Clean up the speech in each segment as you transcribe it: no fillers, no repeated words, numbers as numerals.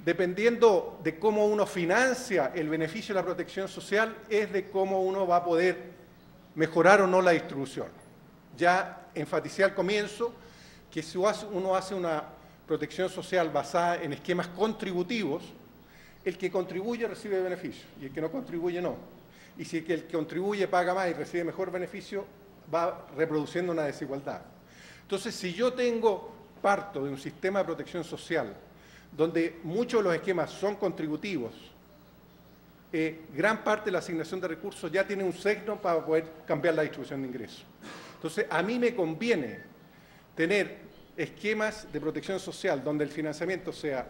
dependiendo de cómo uno financia el beneficio de la protección social, es de cómo uno va a poder mejorar o no la distribución. Ya enfaticé al comienzo que si uno hace una protección social basada en esquemas contributivos, el que contribuye recibe beneficio y el que no contribuye no. Y si el que contribuye paga más y recibe mejor beneficio, va reproduciendo una desigualdad. Entonces, si yo parto de un sistema de protección social donde muchos de los esquemas son contributivos, gran parte de la asignación de recursos ya tiene un sesgo para poder cambiar la distribución de ingresos. Entonces, a mí me conviene tener esquemas de protección social donde el financiamiento sea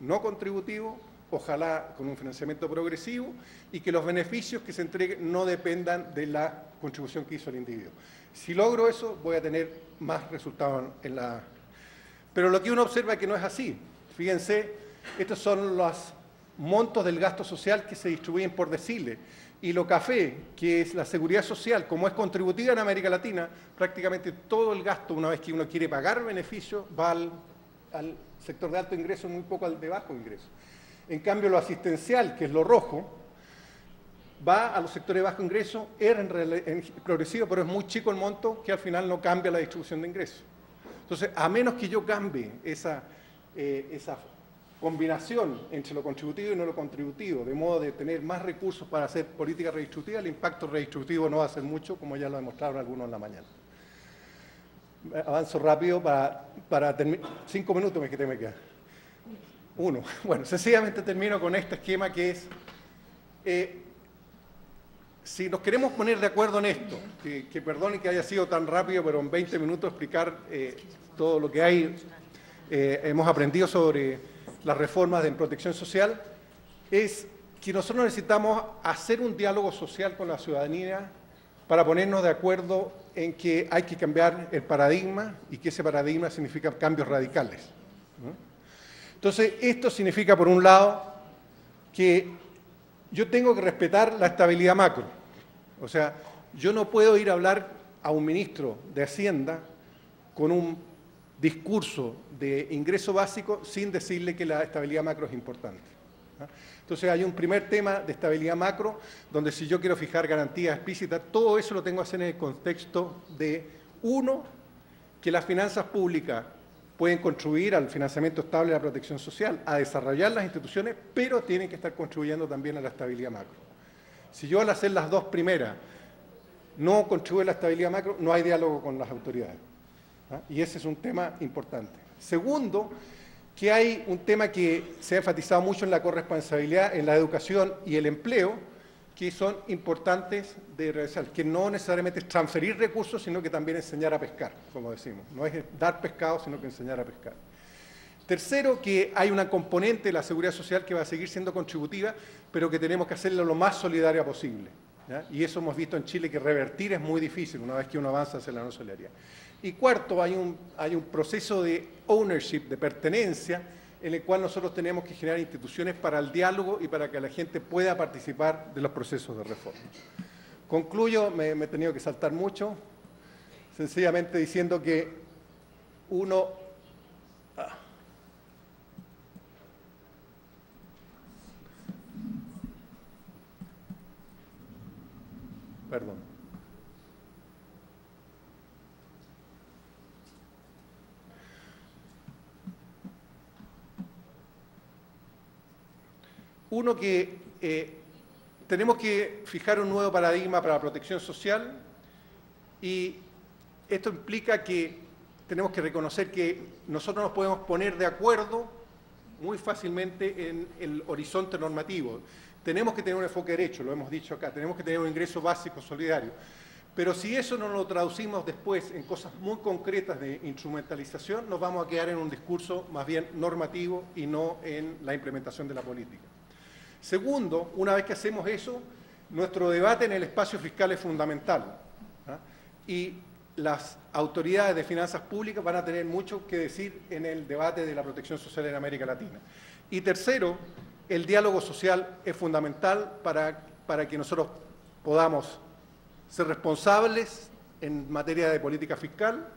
no contributivo, ojalá con un financiamiento progresivo, y que los beneficios que se entreguen no dependan de la contribución que hizo el individuo. Si logro eso, voy a tener más resultados en la... Pero lo que uno observa es que no es así. Fíjense, estos son los montos del gasto social que se distribuyen por deciles. Y lo café, que es la seguridad social, como es contributiva en América Latina, prácticamente todo el gasto, una vez que uno quiere pagar beneficios, va al sector de alto ingreso, muy poco al de bajo ingreso. En cambio, lo asistencial, que es lo rojo, va a los sectores de bajo ingreso, en progresivo, pero es muy chico el monto que al final no cambia la distribución de ingresos. Entonces, a menos que yo cambie esa combinación entre lo contributivo y no lo contributivo, de modo de tener más recursos para hacer política redistributiva, el impacto redistributivo no va a ser mucho, como ya lo demostraron algunos en la mañana. Avanzo rápido para terminar. 5 minutos me queda. 1. Bueno, sencillamente termino con este esquema que es, si nos queremos poner de acuerdo en esto, que perdone que haya sido tan rápido, pero en 20 minutos explicar todo lo que hemos aprendido sobre las reformas en protección social, es que nosotros necesitamos hacer un diálogo social con la ciudadanía para ponernos de acuerdo en que hay que cambiar el paradigma y que ese paradigma significa cambios radicales, ¿no? Entonces, esto significa, por un lado, que yo tengo que respetar la estabilidad macro. O sea, yo no puedo ir a hablar a un ministro de Hacienda con un discurso de ingreso básico sin decirle que la estabilidad macro es importante, ¿no? Entonces, hay un primer tema de estabilidad macro, donde si yo quiero fijar garantías explícitas, todo eso lo tengo que hacer en el contexto de, uno, que las finanzas públicas pueden contribuir al financiamiento estable de la protección social, a desarrollar las instituciones, pero tienen que estar contribuyendo también a la estabilidad macro. Si yo al hacer las dos primeras no contribuyo a la estabilidad macro, no hay diálogo con las autoridades, ¿no? Y ese es un tema importante. Segundo, que hay un tema que se ha enfatizado mucho en la corresponsabilidad, en la educación y el empleo, que son importantes de realizar, que no necesariamente es transferir recursos, sino que también enseñar a pescar, como decimos. No es dar pescado, sino que enseñar a pescar. Tercero, que hay una componente de la seguridad social que va a seguir siendo contributiva, pero que tenemos que hacerla lo más solidaria posible, ¿ya? Y eso hemos visto en Chile, que revertir es muy difícil una vez que uno avanza hacia la no solidaridad. Y cuarto, hay un proceso de ownership, de pertenencia, en el cual nosotros tenemos que generar instituciones para el diálogo y para que la gente pueda participar de los procesos de reforma. Concluyo, me he tenido que saltar mucho, sencillamente diciendo que tenemos que fijar un nuevo paradigma para la protección social, y esto implica que tenemos que reconocer que nosotros nos podemos poner de acuerdo muy fácilmente en el horizonte normativo. Tenemos que tener un enfoque derecho, lo hemos dicho acá, tenemos que tener un ingreso básico solidario. Pero si eso no lo traducimos después en cosas muy concretas de instrumentalización, nos vamos a quedar en un discurso más bien normativo y no en la implementación de la política. Segundo, una vez que hacemos eso, nuestro debate en el espacio fiscal es fundamental, ¿no? Y las autoridades de finanzas públicas van a tener mucho que decir en el debate de la protección social en América Latina. Y tercero, el diálogo social es fundamental para que nosotros podamos ser responsables en materia de política fiscal,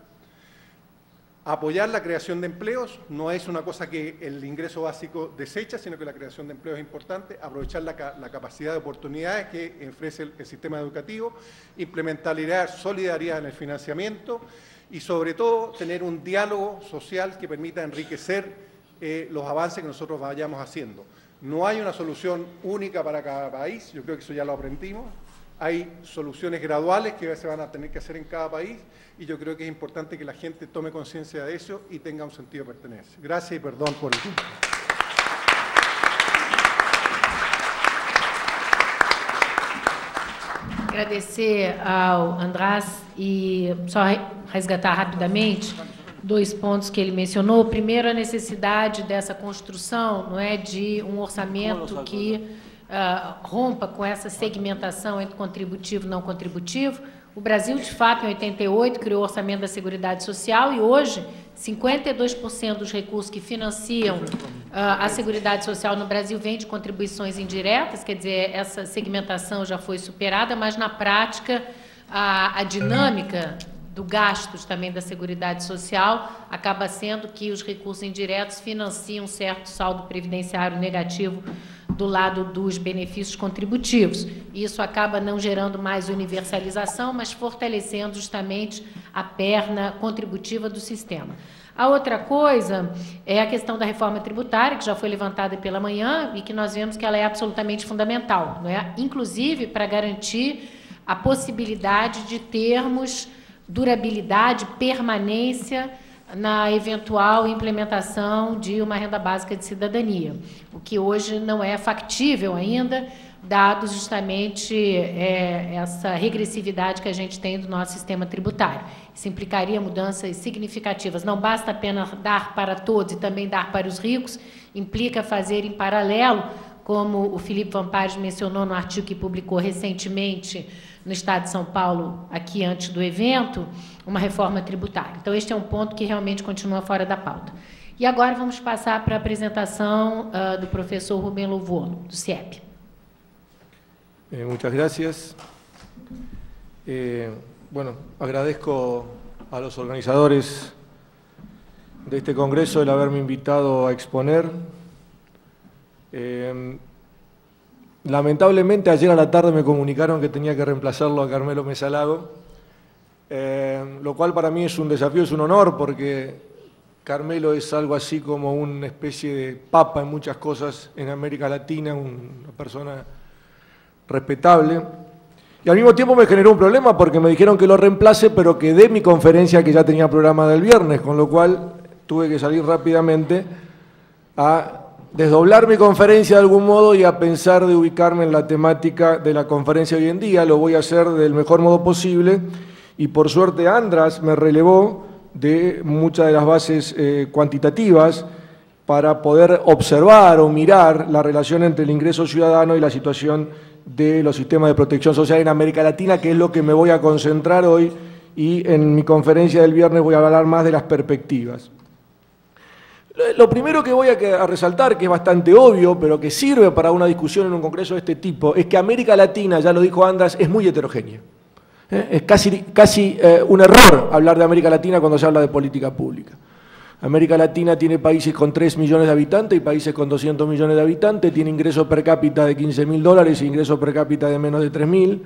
Apoyar la creación de empleos no es una cosa que el ingreso básico desecha, sino que la creación de empleos es importante. Aprovechar la capacidad de oportunidades que ofrece el sistema educativo, implementar solidaridad en el financiamiento y, sobre todo, tener un diálogo social que permita enriquecer los avances que nosotros vayamos haciendo. No hay una solución única para cada país, yo creo que eso ya lo aprendimos. Hay soluciones graduales que se van a tener que hacer en cada país y yo creo que es importante que la gente tome conciencia de eso y tenga un sentido de pertenencia. Gracias y perdón por el tiempo. Agradecer ao András e só resgatar rapidamente 2 pontos que ele mencionou. Primeiro, a necessidade dessa construção, não é, de um orçamento que rompa com essa segmentação entre contributivo e não contributivo. O Brasil, de fato, em 88, criou o orçamento da Seguridade Social e hoje 52% dos recursos que financiam a Seguridade Social no Brasil vem de contribuições indiretas, quer dizer, essa segmentação já foi superada, mas na prática a dinâmica do gastos também da Seguridade Social acaba sendo que os recursos indiretos financiam um certo saldo previdenciário negativo do lado dos benefícios contributivos. Isso acaba não gerando mais universalização, mas fortalecendo justamente a perna contributiva do sistema. A outra coisa é a questão da reforma tributária, que já foi levantada pela manhã e que nós vemos que ela é absolutamente fundamental, não é? Inclusive para garantir a possibilidade de termos durabilidade, permanência na eventual implementação de uma renda básica de cidadania, o que hoje não é factível ainda, dado justamente essa regressividade que a gente tem do nosso sistema tributário. Isso implicaria mudanças significativas. Não basta apenas dar para todos e também dar para os ricos, implica fazer em paralelo, como o Felipe Vampares mencionou no artigo que publicou recentemente no Estado de São Paulo, aqui antes do evento, uma reforma tributária. Então, este é um ponto que realmente continua fora da pauta. E agora vamos passar para a apresentação do professor Rubem Lovuono, do CIEP. Muchas gracias. Bueno, agradezco a los organizadores de este congreso el haberme invitado a exponer. Lamentablemente ayer a la tarde me comunicaron que tenía que reemplazarlo a Carmelo Mesalago, lo cual para mí es un desafío, es un honor, porque Carmelo es algo así como una especie de papa en muchas cosas en América Latina, una persona respetable. Y al mismo tiempo me generó un problema porque me dijeron que lo reemplace, pero que dé mi conferencia que ya tenía programada el viernes, con lo cual tuve que salir rápidamente a desdoblar mi conferencia de algún modo y a pensar de ubicarme en la temática de la conferencia hoy en día. Lo voy a hacer del mejor modo posible y por suerte András me relevó de muchas de las bases cuantitativas para poder observar o mirar la relación entre el ingreso ciudadano y la situación de los sistemas de protección social en América Latina, que es lo que me voy a concentrar hoy, y en mi conferencia del viernes voy a hablar más de las perspectivas. Lo primero que voy a resaltar, que es bastante obvio, pero que sirve para una discusión en un congreso de este tipo, es que América Latina, ya lo dijo András, es muy heterogénea. Es casi un error hablar de América Latina cuando se habla de política pública. América Latina tiene países con 3 millones de habitantes y países con 200 millones de habitantes, tiene ingresos per cápita de $15.000 e ingresos per cápita de menos de 3.000.